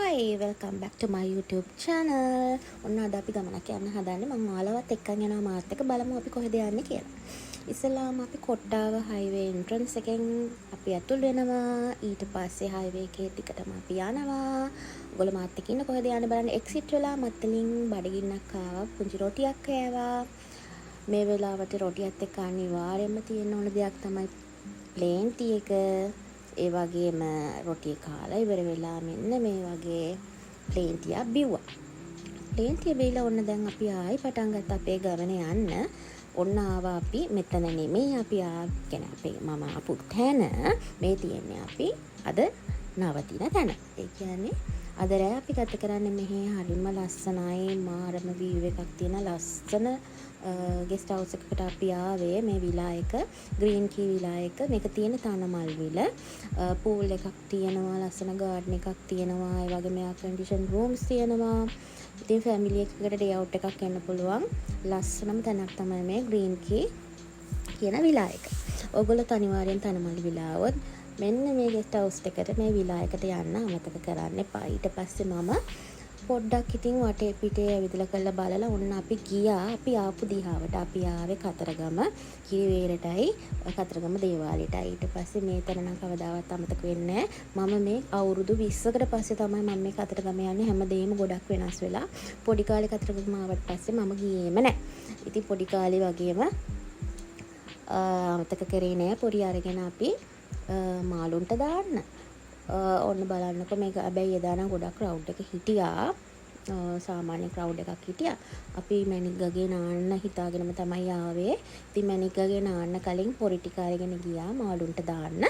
Hi, welcome back to my YouTube channel. ඔන්න අද අපි ගමනක් යන්න හදන්නේ. මම ඔයාලවත් එක්කන් යනවා මාත් එක්ක බලමු අපි කොහෙද යන්නේ කියලා. ඉස්සෙල්ලාම අපි කොට්ටාව highway entrance එකෙන් අපි ඇතුල් වෙනවා. ඊට පස්සේ highway එකේ ටිකටම අපි යනවා. ඔයගොල්ලෝ මාත් එක්ක ඉන්න කොහෙද යන්නේ බලන්න. exit වෙලා මත්තලින් බඩගින්නක් ආවා. පුංචි රොටියක් කෑවා. මේ වෙලාවට රොටියත් එක්ක අනිවාර්යයෙන්ම තියෙන ඕන දෙයක් තමයි plain tea එක. ඒ වගේම රොටිය කාලා ඉවර වෙලා මෙන්න මේ වගේ ප්ලේන් ටියක් බිව්වා. ප්ලේන් ටිය බීලා ඔන්න දැන් අපි ආයි පටන් ගත්ත අපේ ගමන යන්න. ඔන්න ආවා අපි මෙතන නෙමෙයි අපි කියන්නේ අපේ මම ආපු තැන මේ තියෙන්නේ අපි අද නවතින තැන. ඒ කියන්නේ අද රෑ අපි ගත කරන්නේ මෙහි හරිම ලස්සනයි මාරම view එකක් තියෙන ලස්සන ගෙස්ට් හවුස් එකකට අපි ආවේ. මේ විලා එක ග්‍රීන් කී විලා එක. මේක තියෙන තනමල් විල. පූල් එකක් තියෙනවා, ලස්සන ගාඩන් එකක් තියෙනවා, ඒ වගේම එයා කන්ඩිෂන් රූම්ස් තියෙනවා. ඉතින් ෆැමිලි එකකට ඩේ අවුට් එකක් යන්න පුළුවන් ලස්සනම තැනක් තමයි මේ ග්‍රීන් කී කියන විලා එක. ඔයගොල්ලෝ අනිවාර්යෙන් තනමල් විලාවොත් මෙන්න මේ ගෙස්ට් හවුස් එකට මේ විලා එකට යන්න අමතක කරන්න එපා. ඊට පස්සේ මම පොඩ්ඩක් ඉතින් වටේ පිටේ ඇවිදලා කරලා බලලා ඔන්න අපි ගියා. අපි ආපු දිහාවට අපි ආවේ කතරගම කිරිවේරටයි කතරගම දේවාලයටයි. ඊට පස්සේ මේ තැන නම් කවදාවත් අමතක වෙන්නේ නැහැ. මම මේ අවුරුදු 20කට පස්සේ තමයි මම මේ කතරගම යන්නේ. හැමදේම ගොඩක් වෙනස් වෙලා. පොඩි කාලේ කතරගම ආවට පස්සේ මම ගියේම නැහැ. ඉතින් පොඩි කාලේ වගේම අමතක කරේ නෑ. පොඩි අරගෙන අපි මාළුන්ට දාන්න. ඔන්න බලන්නකො මේක හැබැයි එදා නම් ගොඩක් ක්‍රවුඩ් එක හිටියා. සාමාන්‍ය ක්‍රවුඩ් එකක් හිටියා. අපි මැණික් ගගේ නාන්න හිතාගෙනම තමයි ආවේ. ඉතින් මැණික් ගගේ නාන්න කලින් පොරි ටික අරගෙන ගියා මාළුන්ට දාන්න.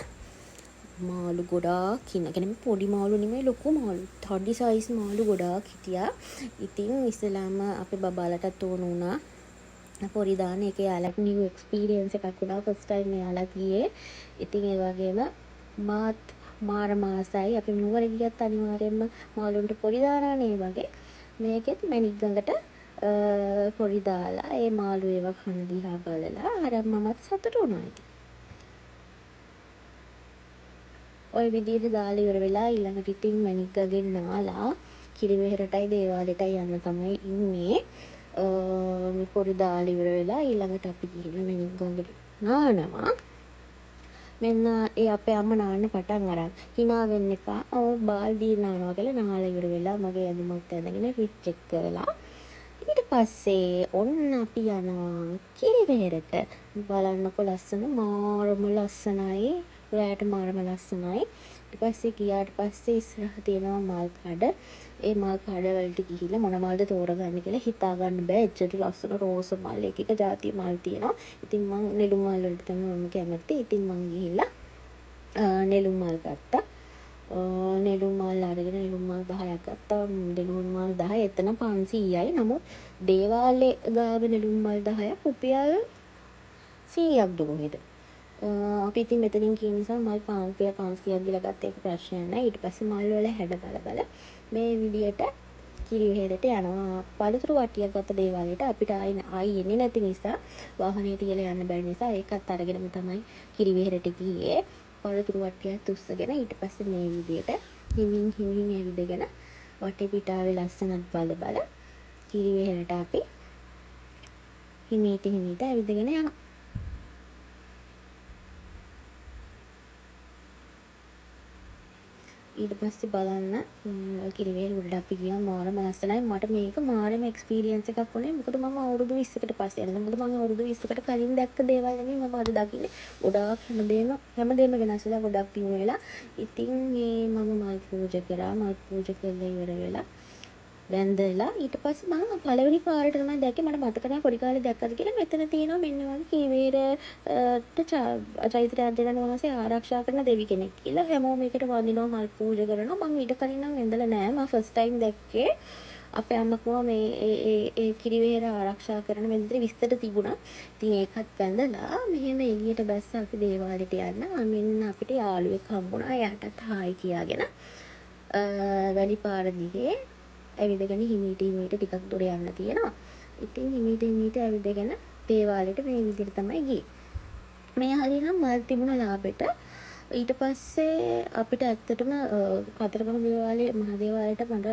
මාළු ගොඩාක් ඉන්න. කියන්නේ පොඩි මාළු නෙමෙයි ලොකු මාළු. තඩි සයිස් මාළු ගොඩාක් හිටියා. ඉතින් ඉස්සෙල්ලාම අපේ බබාලටත් ඕන වුණා පොරි දාන්න. ඒක යාලට නිව් එක්ස්පීරියන්ස් එකක් වුණා. ෆස්ට් ටයිම් යාලා ගියේ. ඉතින් ඒ වගේම මාත් මාර මාසයි අපි නුවර ගියත් අනිවාර්යයෙන්ම මාළුන්ට පොරි දානනේ වගේ මේකෙත් මැණික් ගඟට පොරි දාලා ඒ මාළු ඒවා කන දිහා බලලා අර මමත් සතුටු වුණා. ඔය විදිහට දාලා ඉවර වෙලා ඊළඟට ඉතින් මැණික් ගඟෙන් නාලා කිරිවෙහෙරටයි දේවාලෙටයි යන්න තමයි ඉන්නේ. පොරි දාලා ඉවර වෙලා ඊළඟට අපි ගිහින් මැණික් ගඟට නානවා. මෙන්න ඒ අපේ අම්මා නාන්න පටන් අරන් hina වෙන්න එපා. බාල්දිය නානවා කියලා නාලා ඉවර වෙලා මගේ ඇඳුමත් ඇඳගෙන රිච් චෙක් කරලා ඊට පස්සේ ඔන්න අපි යනවා කිරිවෙහෙරට. බලන්නකො ලස්සන මාරම ලස්සනයි. රැයට මාරම ලස්සනයි. ඊට පස්සේ ගියාට පස්සේ ඉස්සරහ තියෙනවා මල් කඩ. ඒ මල් කඩ වලට ගිහිල්ලා මොන මල්ද තෝරගන්න කියලා හිතා ගන්න බෑ. එච්චර ලස්සන රෝස මල් එක එක જાති මල් තියෙනවා. ඉතින් මං නෙළුම් මල් වලට තමයි මම කැමති. ඉතින් මං ගිහිල්ලා නෙළුම් මල් ගත්තා. නෙළුම් මල් අරගෙන නෙළුම් මල් 10ක් ගත්තා. නෙළුම් මල් 10 එතන 500යි. නමුත් දේවාලේ ගාව නෙළුම් මල් 10ක් රුපියල් 100ක් දුන්නේද. අපි ඉතින් මෙතනින් කියන නිසා මල් 500ක් දීලා ගත්ත එක ප්‍රශ්නයක් නෑ. ඊට පස්සේ මල් වල හැඩ බල මේ විදියට කිරිවෙහෙරට යනවා. පළතුරු වටියක් ගත්ත දේවාලයට අපිට ආයි එන්නේ නැති නිසා වාහනේ තියලා යන්න බැරි නිසා ඒකත් අරගෙනම තමයි කිරිවෙහෙරට ගියේ. පළතුරු වටියක් උස්සගෙන ඊට පස්සේ මේ විදියට හිමින් ඇවිදගෙන වටේ පිටාවේ ලස්සනත් බල කිරිවෙහෙරට අපි හිමීට ඇවිදගෙන යනවා. ඊට පස්සේ බලන්න කිරිවෙහෙරට අපි ගියා. මාරම ලස්සනයි. මට මේක මාරම එක්ස්පීරියන්ස් එකක් වුණේ. මොකද මම අවුරුදු 20කට පස්සේ යනවා. මොකද මම අවුරුදු 20කට කලින් දැක්ක දේවල් නෙමෙයි මම අද දකින්නේ. ගොඩාක් හැමදේම වෙනස් වෙලා ගොඩක් දිනු වෙලා. ඉතින් මේ මම මල් පූජා කරා. මල් පූජා කරලා ඉවර වෙලා වැන්දලා ඊට පස්සේ මම පළවෙනි පාරට තමයි දැක්කේ. මට මතක නැහැ පොඩි කාලේ දැක්කද කියලා. මෙතන තියෙනවා මෙන්න වගේ කිරිවෙහෙරට චෛත්‍ය රාජධානි වහන්සේ ආරක්ෂා කරන දෙවි කෙනෙක් කියලා. හැමෝම මේකට වඳිනවා මල් පූජා කරනවා. මම ඊට කලින් නම් වැඳලා නැහැ. මම ෆස්ට් ටයිම් දැක්කේ. අපේ අම්මා කිව්වා මේ ඒ කිරිවෙහෙර ආරක්ෂා කරන මෙතන විස්තර තිබුණා. ඉතින් ඒකත් වැඳලා මෙහෙම එළියට බැස්ස අපි දේවාලෙට යන්න. මෙන්න අපිට යාළුවෙක් හම්බුණා. එයාටත් හායි කියාගෙන වැලි පාර දිගේ ඇවිදගෙන හිමීට ටිකක් දුර යන්න තියෙනවා. ඉතින් හිමීට ඇවිදගෙන දේවාලෙට මේ විදිහට තමයි ගියේ. මේ හරියනම් මල් තිබුණ ලාභෙට ඊට පස්සේ අපිට ඇත්තටම කතරගම දේවාලයේ මහදේවාලයට මට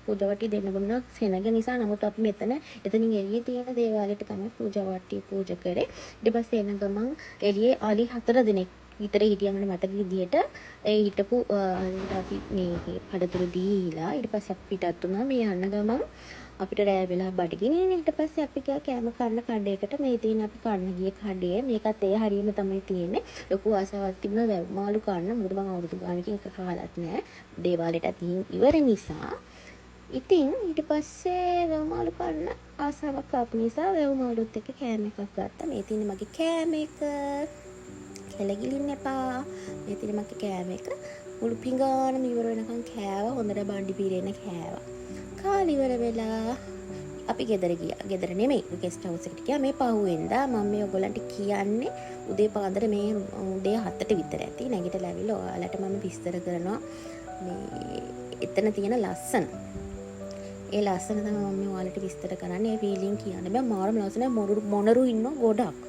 පූජාවට්ටිය දෙන්න වුණා සෙනග නිසා. නමුත් අපි එතනින් එළියේ තියෙන දේවාලයට තමයි පූජාවට්ටිය පූජා කරේ. ඊට පස්සේ එන ගමන් එළියේ අලි 4 දෙනෙක් විතර හිටියා මට මතක විදියට. ඒ හිටපු අපි මේ පළතුරු දීලා ඊට පස්සේ අපි පිටත් වුණා. මේ යන ගමන් අපිට රෑ වෙලා බඩගිනින්. ඊට පස්සේ අපි ගියා කෑම කන්න කඩේකට. මේ තියෙන අපි කන්න ගිය කඩේ. මේකත් ඒ හරියම තමයි තියෙන්නේ. ලොකු ආසාවක් තිබුණා වැව් මාළු කන්න. මොකද මම අවුරුදු ගානකින් එක කාලත් නෑ. දේවාලෙටත් ගිහින් ඉවර නිසා. ඉතින් ඊට පස්සේ වැව් මාළු කන්න ආසාවක් ආපු නිසා වැව් මාළුත් එක්ක කෑම එකක් ගත්තා. මේ තියෙන මගේ කෑම එක. කෙලගිලින්න එපා. මේ තියෙන මගේ කෑම එක. මුළු පිඟානම ඉවර වෙනකන් කෑවා. හොඳට බණ්ඩි පීරෙන්න කෑවා. කාලේ ඉවර වෙලා අපි ගෙදර ගියා. ගෙදර නෙමෙයි ගෙස්ට් හවුස් එකට ගියා. මේ පහුවෙන්දා මම මේ ඔයගොල්ලන්ට කියන්නේ උදේ පාන්දර මේ උදේ 7ට විතර ඇති. නැගිටලා ඇවිල්ලා ඔයාලට මම විස්තර කරනවා මේ එතන තියෙන ලස්සන. ඒ ලස්සන තමයි මම ඔයාලට විස්තර කරන්නේ. ඒ ෆීලිං කියන්න බෑ. මාරම ලස්සන මොනරු ඉන්න ගොඩක්.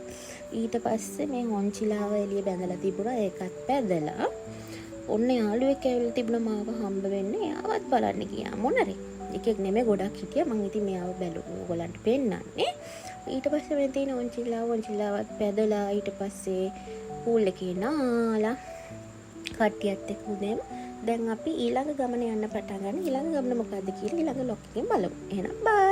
ඊට පස්සේ මේ හොන්චිලාව එළිය බැඳලා තිබුණා. ඒකත් පැදලා ඔන්න යාළුවෙක් ඇවිල්ලා තිබුණා මාව හම්බ වෙන්න. එයාවත් බලන්න ගියා මොනරේ. එකෙක් නෙමෙයි ගොඩක් හිටියා. මං ඉතින් මෙයාව බැලුවා. ඔයගොල්ලන්ට පෙන්නන්නේ. ඊට පස්සේ මේ තියෙන ඔන්චිලාවත් පැදලා ඊට පස්සේ පූල් එකේ නාලා කට්ටියත් එක්ක උදේම දැන් අපි ඊළඟ ගමන යන්න පටන් ගන්න. ඊළඟ ගමන මොකද්ද කියලා ඊළඟ ලොක් එකෙන් බලමු. එහෙනම් බයි.